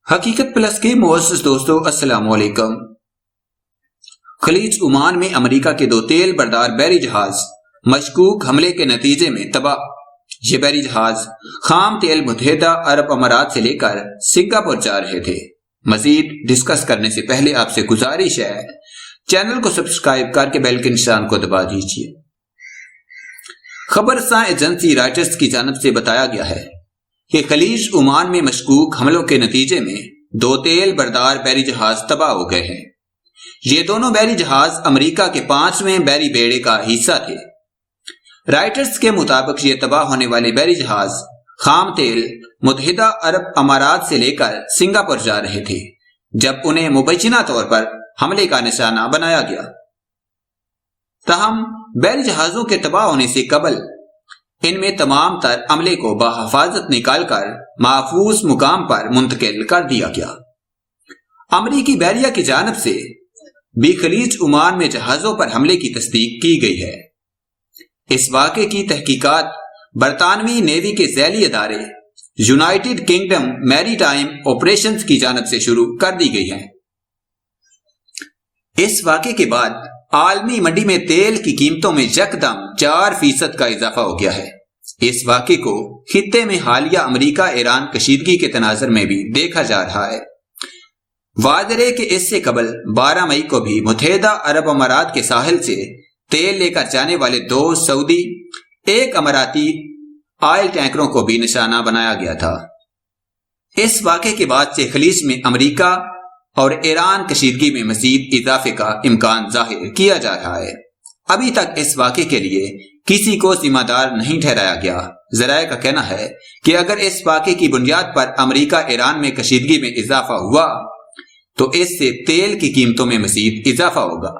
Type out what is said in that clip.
حقیقت پلس کے معزز دوستو السلام علیکم۔ خلیج عمان میں امریکہ کے 2 تیل بردار بحری جہاز مشکوک حملے کے نتیجے میں تباہ۔ یہ بحری جہاز خام تیل متحدہ عرب امارات سے لے کر سنگاپور جا رہے تھے۔ مزید ڈسکس کرنے سے پہلے آپ سے گزارش ہے چینل کو سبسکرائب کر کے بیل کے نشان کو دبا دیجیے۔ خبر رساں ایجنسی رائٹرز کی جانب سے بتایا گیا ہے کہ خلیج عمان میں مشکوک حملوں کے نتیجے میں 2 تیل بردار بحری جہاز تباہ ہو گئے ہیں۔ یہ دونوں بحری جہاز امریکہ کے 5ویں بحری بیڑے کا حصہ تھے۔ رائٹرز کے مطابق یہ تباہ ہونے والے بحری جہاز خام تیل متحدہ عرب امارات سے لے کر سنگاپور جا رہے تھے جب انہیں مبینہ طور پر حملے کا نشانہ بنایا گیا۔ تاہم بحری جہازوں کے تباہ ہونے سے قبل ان میں تمام تر عملے کو بحفاظت نکال کر محفوظ مقام پر منتقل کر دیا گیا۔ امریکی بحریہ کی جانب سے بھی خلیج عمان میں جہازوں پر حملے کی تصدیق کی گئی ہے۔ اس واقعے کی تحقیقات برطانوی نیوی کے ذیلی ادارے یونائیٹڈ کنگڈم میری ٹائم آپریشنز کی جانب سے شروع کر دی گئی ہیں۔ اس واقعے کے بعد عالمی منڈی میں تیل کی قیمتوں میں یکدم 4% کا اضافہ ہو گیا ہے۔ اس واقعے کو خطے میں حالیہ امریکہ ایران کشیدگی کے تناظر میں بھی دیکھا جا رہا ہے۔ واضح ہے کہ اس سے قبل 12 مئی کو بھی متحدہ عرب امارات کے ساحل سے تیل لے کر جانے والے 2 سعودی 1 اماراتی آئل ٹینکروں کو بھی نشانہ بنایا گیا تھا۔ اس واقعے کے بعد سے خلیج میں امریکہ اور ایران کشیدگی میں مزید اضافے کا امکان ظاہر کیا جا رہا ہے۔ ابھی تک اس واقعے کے لیے کسی کو ذمہ دار نہیں ٹھہرایا گیا۔ ذرائع کا کہنا ہے کہ اگر اس واقعے کی بنیاد پر امریکہ ایران میں کشیدگی میں اضافہ ہوا تو اس سے تیل کی قیمتوں میں مزید اضافہ ہوگا۔